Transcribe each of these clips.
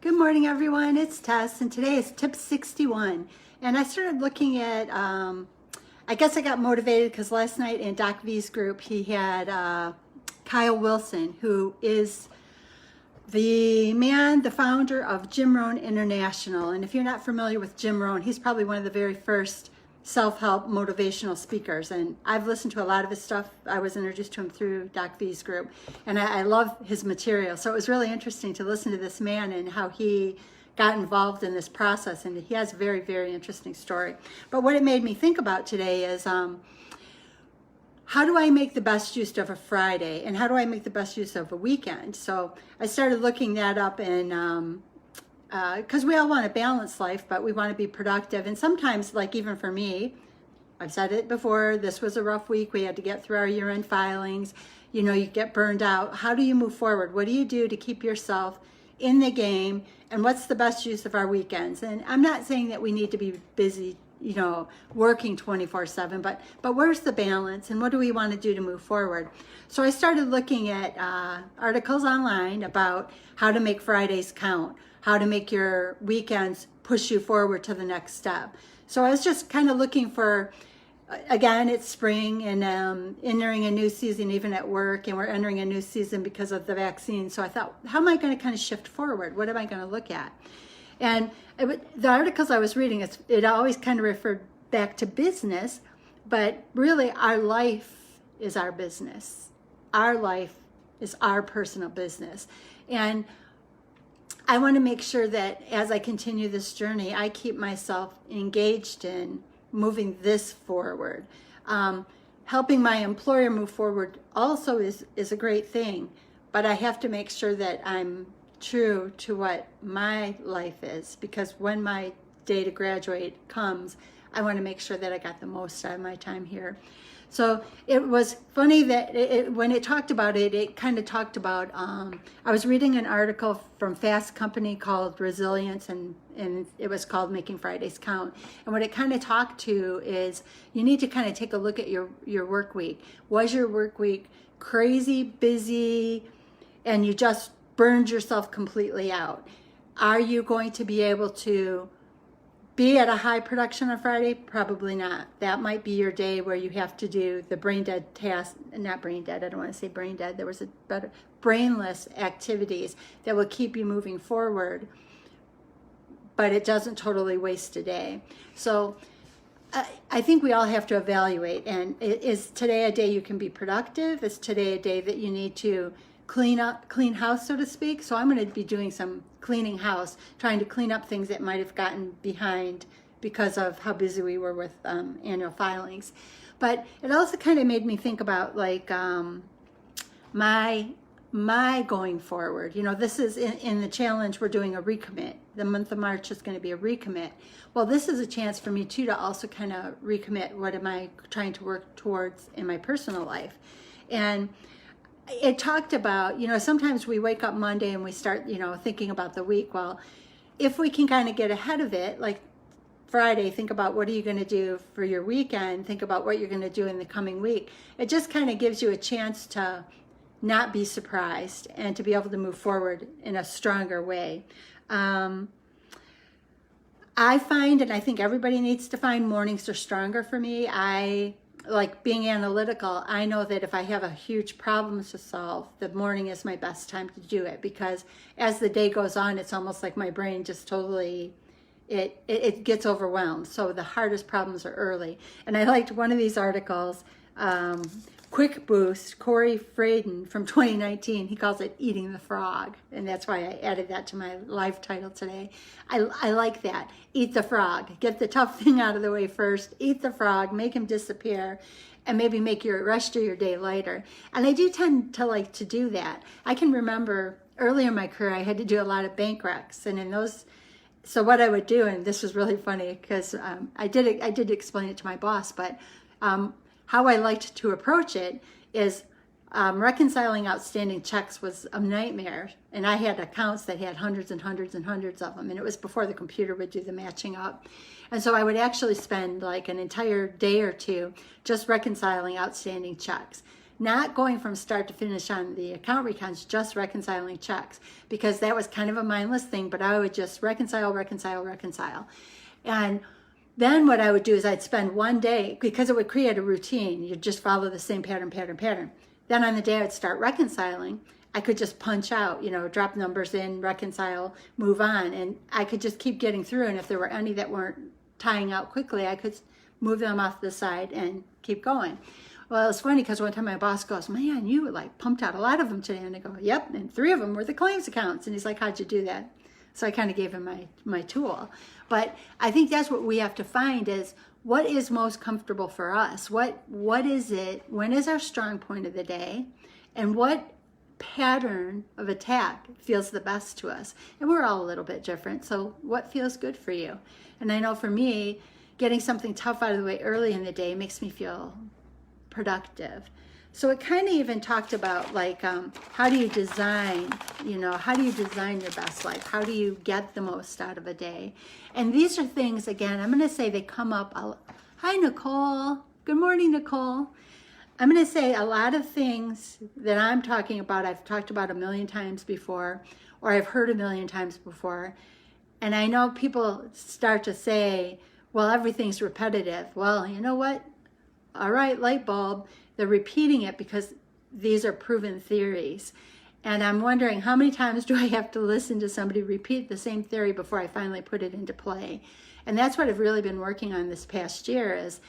Good morning, everyone. It's Tess, and today is tip 61. And I started looking at, I guess I got motivated because last night in Doc V's group, he had Kyle Wilson, who is the founder of Jim Rohn International. And if you're not familiar with Jim Rohn, he's probably one of the very first self-help motivational speakers, and I've listened to a lot of his stuff. I was introduced to him through Doc V's group, and I love his material. So it was really interesting to listen to this man and how he got involved in this process, and he has a very, very interesting story. But what it made me think about today is how do I make the best use of a Friday, and how do I make the best use of a weekend? So I started looking that up, and because we all want a balanced life, but we want to be productive. And sometimes, like even for me, I've said it before, this was a rough week. We had to get through our year-end filings. You know, you get burned out. How do you move forward? What do you do to keep yourself in the game? And what's the best use of our weekends? And I'm not saying that we need to be busy, you know, working 24/7, but where's the balance, and what do we want to do to move forward? So I started looking at articles online about how to make Fridays count, how to make your weekends push you forward to the next step. So I was just kind of looking for, again, it's spring and entering a new season even at work, and we're entering a new season because of the vaccine. So I thought, how am I going to kind of shift forward? What am I going to look at? And the articles I was reading, it always kind of referred back to business, but really our life is our business. Our life is our personal business. And I want to make sure that as I continue this journey, I keep myself engaged in moving this forward. Helping my employer move forward also is a great thing, but I have to make sure that I'm true to what my life is, because when my day to graduate comes, I want to make sure that I got the most out of my time here. So it was funny that when it talked about it, it kind of talked about, I was reading an article from Fast Company called Resilience, and it was called Making Fridays Count. And what it kind of talked to is you need to kind of take a look at your work week. Was your work week crazy, busy, and you just burned yourself completely out? Are you going to be able to be at a high production on Friday? Probably not. That might be your day where you have to do the brain dead task, not brain dead, I don't want to say brain dead, there was a better, brainless activities that will keep you moving forward, but it doesn't totally waste a day. So I think we all have to evaluate, and is today a day you can be productive? Is today a day that you need to clean house, so to speak? So I'm going to be doing some cleaning house, trying to clean up things that might have gotten behind because of how busy we were with annual filings. But it also kind of made me think about like my going forward. You know, this is in the challenge, we're doing a recommit. The month of March is going to be a recommit. Well, this is a chance for me too to also kind of recommit what am I trying to work towards in my personal life. And it talked about, you know, sometimes we wake up Monday and we start, you know, thinking about the week. Well, if we can kind of get ahead of it, like Friday, think about what are you going to do for your weekend, think about what you're going to do in the coming week. It just kind of gives you a chance to not be surprised and to be able to move forward in a stronger way. I find, and I think everybody needs to find, mornings are stronger for me. I like being analytical. I know that if I have a huge problem to solve, the morning is my best time to do it, because as the day goes on, it's almost like my brain just totally, it gets overwhelmed. So the hardest problems are early. And I liked one of these articles, Quick Boost, Corey Fraden from 2019, he calls it Eating the Frog. And that's why I added that to my live title today. I like that. Eat the frog. Get the tough thing out of the way first. Eat the frog, make him disappear, and maybe make your rest of your day lighter. And I do tend to like to do that. I can remember earlier in my career, I had to do a lot of bank recs. And in those, so what I would do, and this was really funny because I did explain it to my boss, but how I liked to approach it is reconciling outstanding checks was a nightmare. And I had accounts that had hundreds and hundreds and hundreds of them. And it was before the computer would do the matching up. And so I would actually spend like an entire day or two just reconciling outstanding checks. not going from start to finish on the account recons, just reconciling checks, because that was kind of a mindless thing, but I would just reconcile. And then what I would do is I'd spend one day, because it would create a routine. You'd just follow the same pattern. Then on the day I'd start reconciling, I could just punch out, drop numbers in, reconcile, move on. And I could just keep getting through. And if there were any that weren't tying out quickly, I could move them off the side and keep going. Well, it's funny because one time my boss goes, man, you like pumped out a lot of them today. And I go, yep. And 3 of them were the claims accounts. And he's like, how'd you do that? So I kind of gave him my tool. But I think that's what we have to find is what is most comfortable for us? What is it? When is our strong point of the day? And what pattern of attack feels the best to us? And we're all a little bit different. So what feels good for you? And I know for me, getting something tough out of the way early in the day makes me feel productive. So it kind of even talked about like, how do you design, how do you design your best life? How do you get the most out of a day? And these are things, again, I'm going to say they come up. Hi, Nicole. Good morning, Nicole. I'm going to say a lot of things that I'm talking about, I've talked about a million times before, or I've heard a million times before. And I know people start to say, well, everything's repetitive. Well, you know what? All right, light bulb. They're repeating it because these are proven theories. And I'm wondering how many times do I have to listen to somebody repeat the same theory before I finally put it into play? And that's what I've really been working on this past year is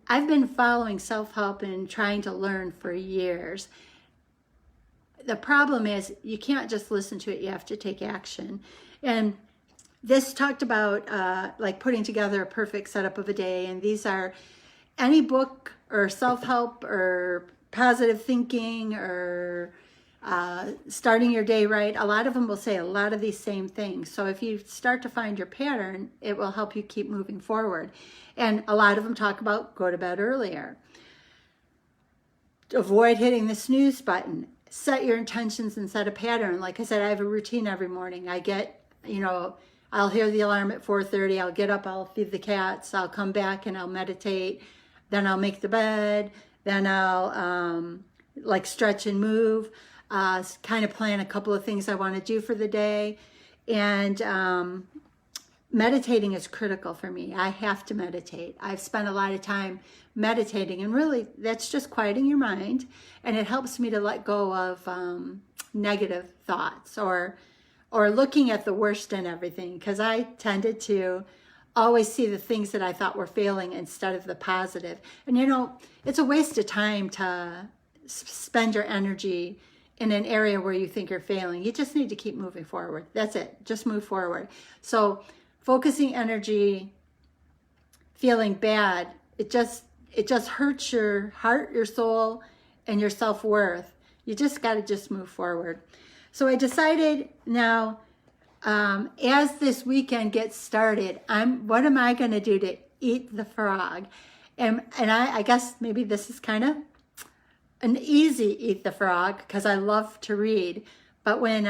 I've been following self-help and trying to learn for years. The problem is you can't just listen to it, you have to take action. And this talked about like putting together a perfect setup of a day. And these are any book or self-help or positive thinking or starting your day right. A lot of them will say a lot of these same things. So if you start to find your pattern, it will help you keep moving forward. And a lot of them talk about go to bed earlier. Avoid hitting the snooze button. Set your intentions and set a pattern. Like I said, I have a routine every morning. I get, I'll hear the alarm at 4:30. I'll get up, I'll feed the cats. I'll come back and I'll meditate. Then I'll make the bed. Then I'll like stretch and move. Kind of plan a couple of things I want to do for the day. And meditating is critical for me. I have to meditate. I've spent a lot of time meditating, and really that's just quieting your mind, and it helps me to let go of negative thoughts or looking at the worst in everything, because I tended to always see the things that I thought were failing instead of the positive. And it's a waste of time to spend your energy in an area where you think you're failing. You just need to keep moving forward. That's it. Just move forward. So focusing energy, feeling bad, it just hurts your heart, your soul, and your self-worth. You just got to just move forward. So I decided now, as this weekend gets started, what am I going to do to eat the frog? And I guess maybe this is kind of an easy eat the frog because I love to read. But when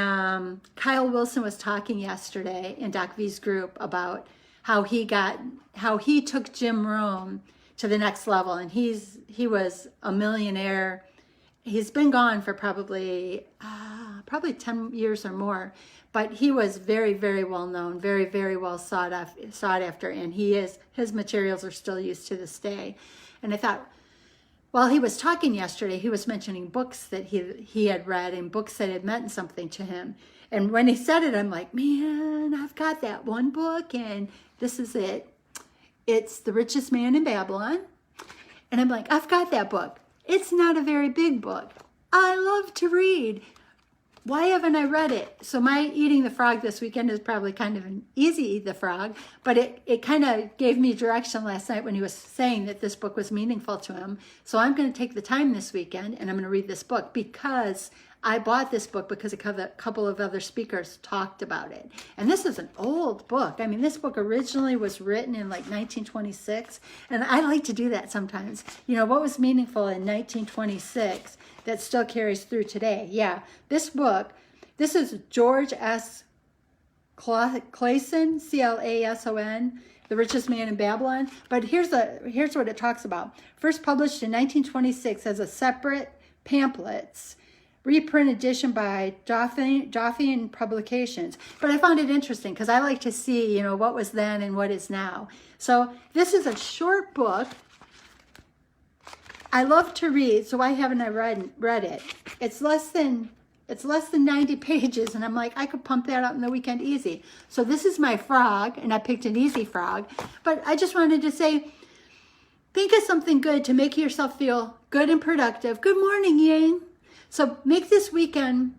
Kyle Wilson was talking yesterday in Doc V's group about how he took Jim Rome to the next level, and he was a millionaire. He's been gone for probably 10 years or more, but he was very, very well known, very, very well sought after, and his materials are still used to this day. And I thought, while he was talking yesterday, he was mentioning books that he had read and books that had meant something to him. And when he said it, I'm like, man, I've got that one book, and this is it. It's The Richest Man in Babylon. And I'm like, I've got that book. It's not a very big book. I love to read. Why haven't I read it? So my eating the frog this weekend is probably kind of an easy eat the frog, but it kind of gave me direction last night when he was saying that this book was meaningful to him. So I'm going to take the time this weekend and I'm going to read this book because I bought this book because a couple of other speakers talked about it. And this is an old book. I mean, this book originally was written in like 1926, and I like to do that sometimes. What was meaningful in 1926 that still carries through today? Yeah, this book, this is George S. Clason, Clason, The Richest Man in Babylon. But here's what it talks about. First published in 1926 as a separate pamphlets, reprint edition by Jaffe Publications. But I found it interesting because I like to see, you know, what was then and what is now. So this is a short book. I love to read, so why haven't I read it? It's less than 90 pages, and I'm like, I could pump that out in the weekend easy. So this is my frog, and I picked an easy frog. But I just wanted to say, think of something good to make yourself feel good and productive. Good morning, Ying. So make this weekend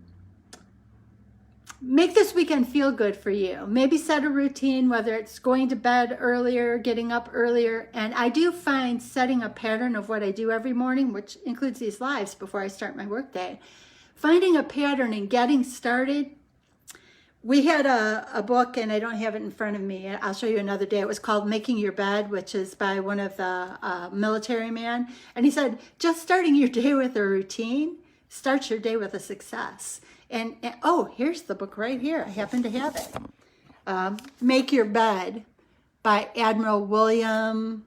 feel good for you. Maybe set a routine, whether it's going to bed earlier, getting up earlier. And I do find setting a pattern of what I do every morning, which includes these lives before I start my workday, finding a pattern and getting started. We had a book, and I don't have it in front of me. I'll show you another day. It was called Making Your Bed, which is by one of the military men. And he said, just starting your day with a routine starts your day with a success. And oh, here's the book right here. I happen to have it. Make Your Bed by Admiral William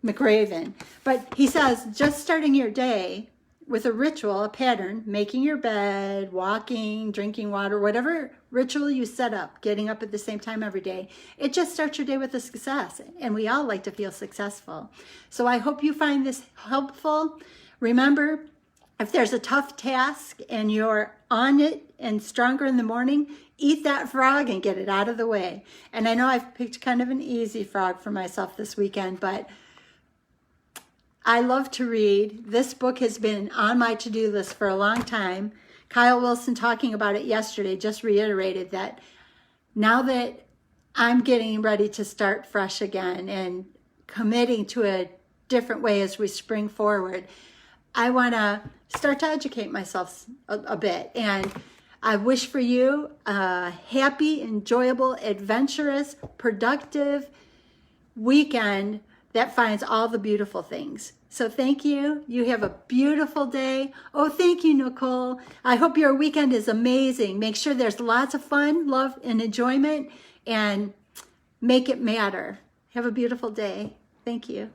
McRaven. But he says, just starting your day with a ritual, a pattern, making your bed, walking, drinking water, whatever ritual you set up, getting up at the same time every day, it just starts your day with a success. And we all like to feel successful. So I hope you find this helpful. Remember, if there's a tough task and you're on it and stronger in the morning, eat that frog and get it out of the way. And I know I've picked kind of an easy frog for myself this weekend, but I love to read. This book has been on my to-do list for a long time. Kyle Wilson, talking about it yesterday, just reiterated that now that I'm getting ready to start fresh again and committing to a different way as we spring forward, I want to start to educate myself a bit. And I wish for you a happy, enjoyable, adventurous, productive weekend that finds all the beautiful things. So thank you. You have a beautiful day. Oh, thank you, Nicole. I hope your weekend is amazing. Make sure there's lots of fun, love, and enjoyment, and make it matter. Have a beautiful day. Thank you.